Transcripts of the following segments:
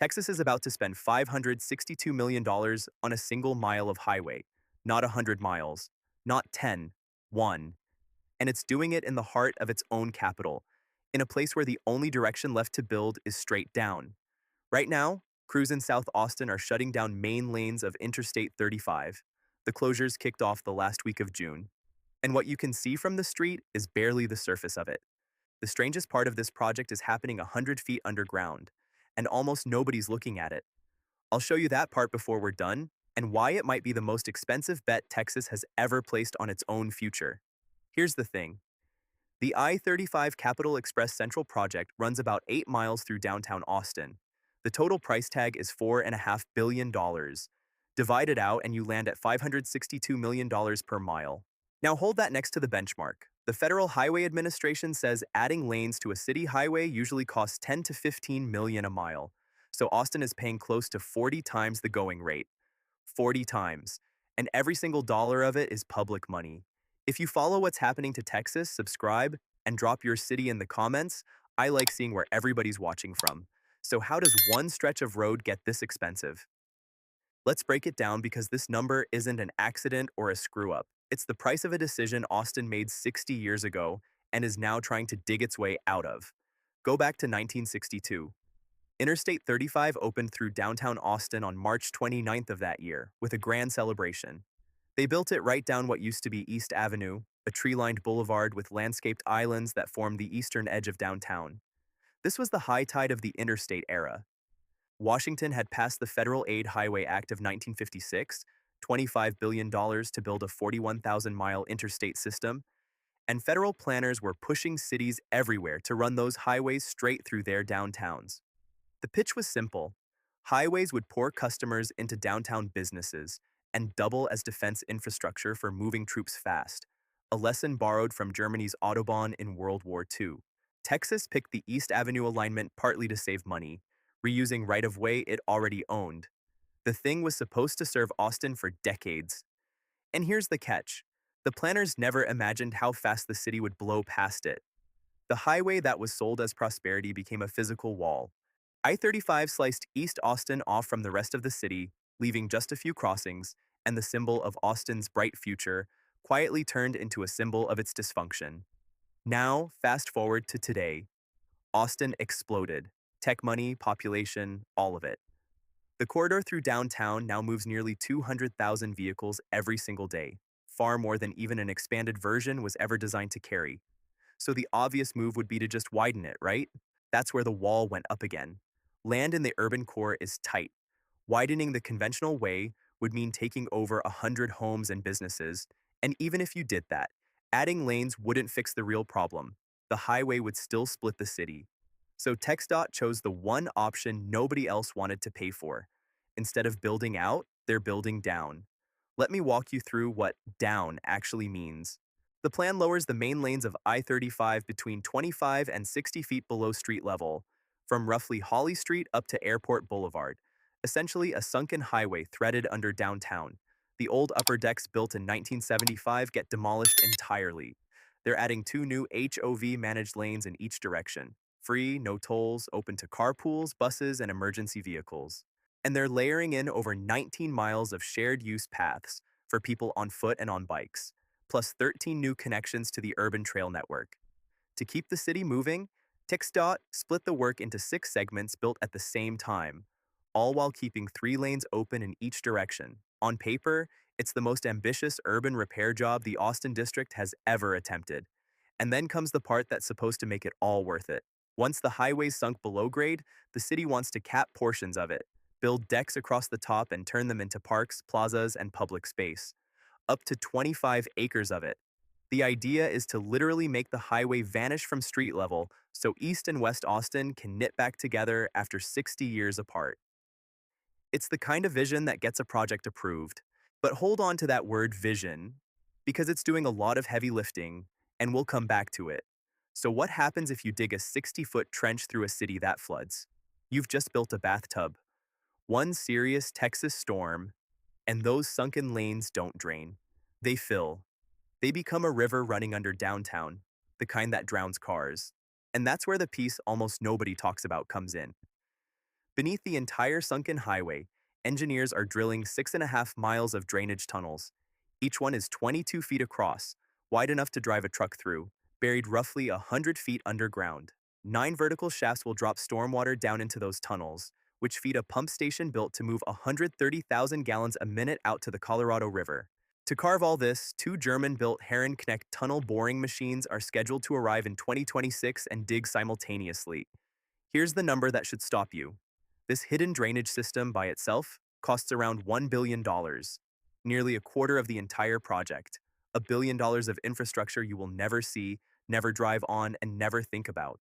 Texas is about to spend $562 million dollars on a single mile of highway, not 100 miles, not 10, 1. And it's doing it in the heart of its own capital, in a place where the only direction left to build is straight down. Right now, crews in South Austin are shutting down main lanes of Interstate 35. The closures kicked off the last week of June. And what you can see from the street is barely the surface of it. The strangest part of this project is happening 100 feet underground, and almost nobody's looking at it. I'll show you that part before we're done, and why it might be the most expensive bet Texas has ever placed on its own future. Here's the thing. The I-35 Capital Express Central project runs about 8 miles through downtown Austin. The total price tag is $4.5 billion. Divide it out and you land at $562 million per mile. Now hold that next to the benchmark. The Federal Highway Administration says adding lanes to a city highway usually costs 10 to 15 million a mile. So Austin is paying close to 40 times the going rate. 40 times. And every single dollar of it is public money. If you follow what's happening to Texas, subscribe and drop your city in the comments. I like seeing where everybody's watching from. So how does one stretch of road get this expensive? Let's break it down because this number isn't an accident or a screw-up. It's the price of a decision Austin made 60 years ago and is now trying to dig its way out of. Go back to 1962. Interstate 35 opened through downtown Austin on March 29th of that year with a grand celebration. They built it right down what used to be East Avenue, a tree-lined boulevard with landscaped islands that formed the eastern edge of downtown. This was the high tide of the interstate era. Washington had passed the Federal Aid Highway Act of 1956, $25 billion dollars to build a 41,000-mile interstate system, and federal planners were pushing cities everywhere to run those highways straight through their downtowns. The pitch was simple. Highways would pour customers into downtown businesses and double as defense infrastructure for moving troops fast, a lesson borrowed from Germany's Autobahn in World War II. Texas picked the East Avenue alignment partly to save money, reusing right-of-way it already owned. The thing was supposed to serve Austin for decades. And here's the catch. The planners never imagined how fast the city would blow past it. The highway that was sold as prosperity became a physical wall. I-35 sliced East Austin off from the rest of the city, leaving just a few crossings, and the symbol of Austin's bright future quietly turned into a symbol of its dysfunction. Now, fast forward to today. Austin exploded. Tech money, population, all of it. The corridor through downtown now moves nearly 200,000 vehicles every single day, far more than even an expanded version was ever designed to carry. So the obvious move would be to just widen it, right? That's where the wall went up again. Land in the urban core is tight. Widening the conventional way would mean taking over 100 homes and businesses, and even if you did that, adding lanes wouldn't fix the real problem. The highway would still split the city. So TxDOT chose the one option nobody else wanted to pay for. Instead of building out, they're building down. Let me walk you through what down actually means. The plan lowers the main lanes of I-35 between 25 and 60 feet below street level, from roughly Holly Street up to Airport Boulevard, essentially a sunken highway threaded under downtown. The old upper decks built in 1975 get demolished entirely. They're adding two new HOV-managed lanes in each direction. Free, no tolls, open to carpools, buses, and emergency vehicles. And they're layering in over 19 miles of shared-use paths for people on foot and on bikes, plus 13 new connections to the urban trail network. To keep the city moving, TxDOT split the work into 6 segments built at the same time, all while keeping 3 lanes open in each direction. On paper, it's the most ambitious urban repair job the Austin district has ever attempted. And then comes the part that's supposed to make it all worth it. Once the highway's sunk below grade, the city wants to cap portions of it, build decks across the top and turn them into parks, plazas, and public space. Up to 25 acres of it. The idea is to literally make the highway vanish from street level so East and West Austin can knit back together after 60 years apart. It's the kind of vision that gets a project approved. But hold on to that word vision, because it's doing a lot of heavy lifting, and we'll come back to it. So what happens if you dig a 60-foot trench through a city that floods? You've just built a bathtub. One serious Texas storm, and those sunken lanes don't drain. They fill. They become a river running under downtown, the kind that drowns cars. And that's where the piece almost nobody talks about comes in. Beneath the entire sunken highway, engineers are drilling 6.5 miles of drainage tunnels. Each one is 22 feet across, wide enough to drive a truck through, buried roughly 100 feet underground. 9 vertical shafts will drop stormwater down into those tunnels, which feed a pump station built to move 130,000 gallons a minute out to the Colorado River. To carve all this, two German-built reconnect tunnel boring machines are scheduled to arrive in 2026 and dig simultaneously. Here's the number that should stop you. This hidden drainage system by itself costs around $1 billion, nearly a quarter of the entire project. $1 billion of infrastructure you will never see, never drive on, and never think about,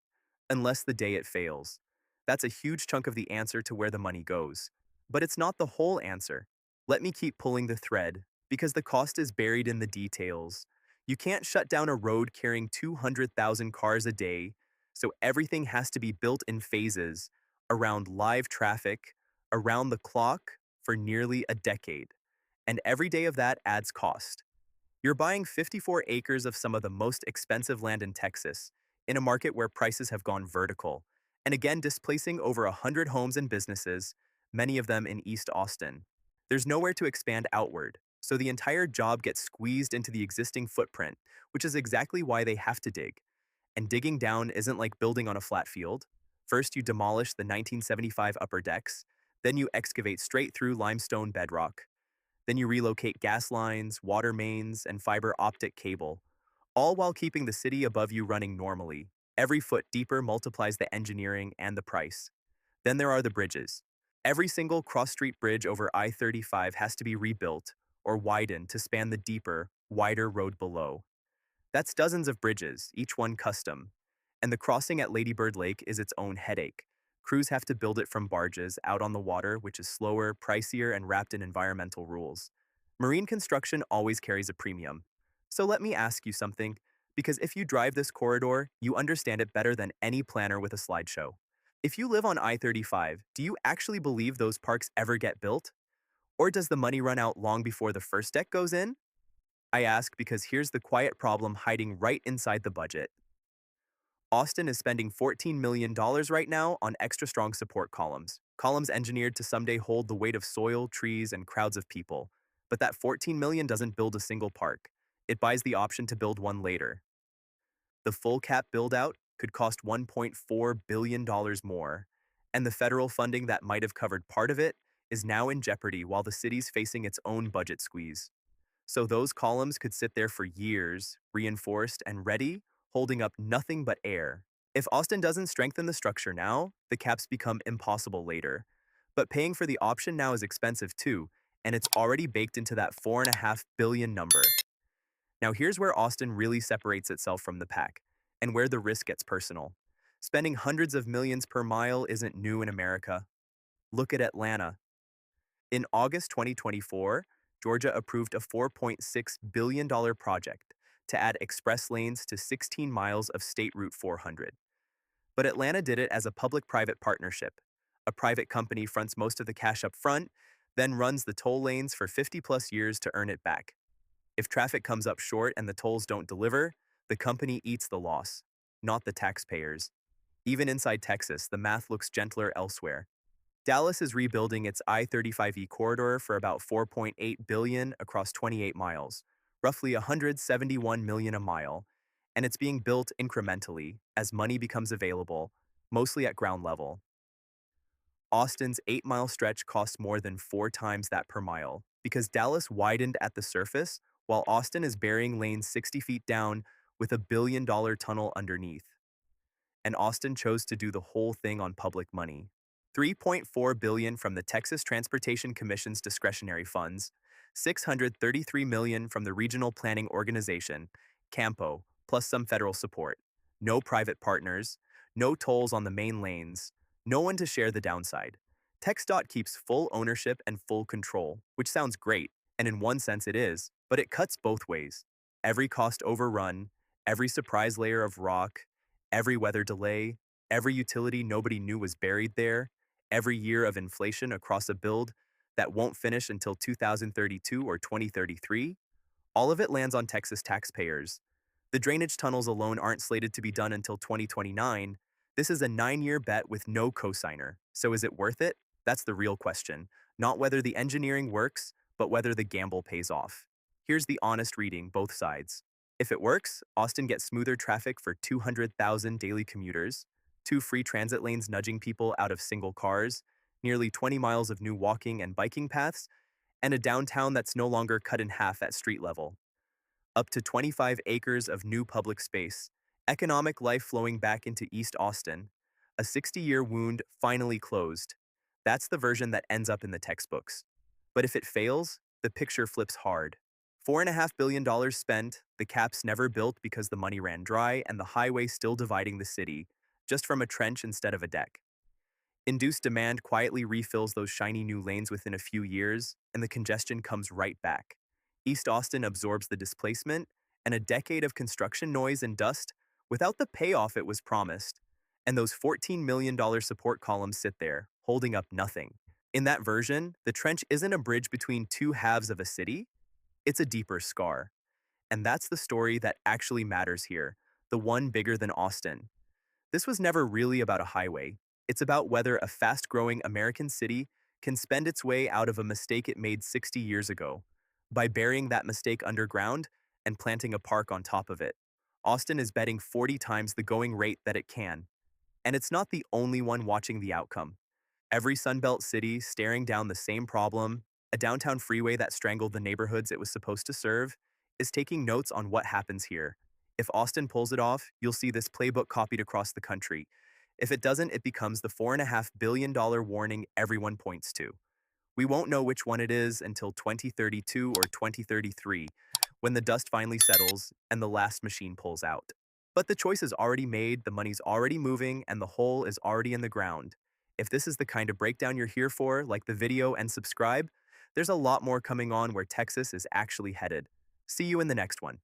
unless the day it fails. That's a huge chunk of the answer to where the money goes. But it's not the whole answer. Let me keep pulling the thread, because the cost is buried in the details. You can't shut down a road carrying 200,000 cars a day, so everything has to be built in phases, around live traffic, around the clock, for nearly a decade. And every day of that adds cost. You're buying 54 acres of some of the most expensive land in Texas, in a market where prices have gone vertical, and again displacing over 100 homes and businesses, many of them in East Austin. There's nowhere to expand outward, so the entire job gets squeezed into the existing footprint, which is exactly why they have to dig. And digging down isn't like building on a flat field. First, you demolish the 1975 upper decks, then you excavate straight through limestone bedrock. Then you relocate gas lines, water mains, and fiber optic cable, all while keeping the city above you running normally. Every foot deeper multiplies the engineering and the price. Then there are the bridges. Every single cross-street bridge over I-35 has to be rebuilt or widened to span the deeper, wider road below. That's dozens of bridges, each one custom. And the crossing at Lady Bird Lake is its own headache. Crews have to build it from barges out on the water, which is slower, pricier, and wrapped in environmental rules. Marine construction always carries a premium. So let me ask you something, because if you drive this corridor, you understand it better than any planner with a slideshow. If you live on I-35, do you actually believe those parks ever get built? Or does the money run out long before the first deck goes in? I ask because here's the quiet problem hiding right inside the budget. Austin is spending $14 million right now on extra strong support columns engineered to someday hold the weight of soil, trees, and crowds of people. But that $14 million doesn't build a single park. It buys the option to build one later. The full cap build-out could cost $1.4 billion more, and the federal funding that might have covered part of it is now in jeopardy while the city's facing its own budget squeeze. So those columns could sit there for years, reinforced and ready, holding up nothing but air. If Austin doesn't strengthen the structure now, the caps become impossible later. But paying for the option now is expensive too, and it's already baked into that $4.5 billion number. Now here's where Austin really separates itself from the pack, and where the risk gets personal. Spending hundreds of millions per mile isn't new in America. Look at Atlanta. In August 2024, Georgia approved a $4.6 billion project to add express lanes to 16 miles of State Route 400. But Atlanta did it as a public-private partnership. A private company fronts most of the cash up front, then runs the toll lanes for 50-plus years to earn it back. If traffic comes up short and the tolls don't deliver, the company eats the loss, not the taxpayers. Even inside Texas, the math looks gentler elsewhere. Dallas is rebuilding its I-35E corridor for about $4.8 billion across 28 miles, roughly $171 million a mile, and it's being built incrementally as money becomes available, mostly at ground level. Austin's 8-mile stretch costs more than 4 times that per mile because Dallas widened at the surface while Austin is burying lanes 60 feet down with $1 billion tunnel underneath. And Austin chose to do the whole thing on public money. $3.4 billion from the Texas Transportation Commission's discretionary funds, $633 million from the Regional Planning Organization, CAMPO, plus some federal support. No private partners, no tolls on the main lanes, no one to share the downside. TxDOT keeps full ownership and full control, which sounds great, and in one sense it is, but it cuts both ways. Every cost overrun, every surprise layer of rock, every weather delay, every utility nobody knew was buried there, every year of inflation across a build that won't finish until 2032 or 2033, all of it lands on Texas taxpayers. The drainage tunnels alone aren't slated to be done until 2029. This is a 9-year bet with no cosigner. So is it worth it? That's the real question. Not whether the engineering works, but whether the gamble pays off. Here's the honest reading, both sides. If it works, Austin gets smoother traffic for 200,000 daily commuters, 2 free transit lanes nudging people out of single cars, nearly 20 miles of new walking and biking paths, and a downtown that's no longer cut in half at street level. Up to 25 acres of new public space, economic life flowing back into East Austin, a 60-year wound finally closed. That's the version that ends up in the textbooks. But if it fails, the picture flips hard. $4.5 billion spent, the caps never built because the money ran dry, and the highway still dividing the city, just from a trench instead of a deck. Induced demand quietly refills those shiny new lanes within a few years, and the congestion comes right back. East Austin absorbs the displacement and a decade of construction noise and dust without the payoff it was promised. And those $14 million support columns sit there, holding up nothing. In that version, the trench isn't a bridge between two halves of a city, it's a deeper scar. And that's the story that actually matters here, the one bigger than Austin. This was never really about a highway. It's about whether a fast-growing American city can spend its way out of a mistake it made 60 years ago by burying that mistake underground and planting a park on top of it. Austin is betting 40 times the going rate that it can, and it's not the only one watching the outcome. Every Sunbelt city staring down the same problem, a downtown freeway that strangled the neighborhoods it was supposed to serve, is taking notes on what happens here. If Austin pulls it off, you'll see this playbook copied across the country. If it doesn't, it becomes the $4.5 billion warning everyone points to. We won't know which one it is until 2032 or 2033, when the dust finally settles and the last machine pulls out. But the choice is already made, the money's already moving, and the hole is already in the ground. If this is the kind of breakdown you're here for, like the video and subscribe, there's a lot more coming on where Texas is actually headed. See you in the next one.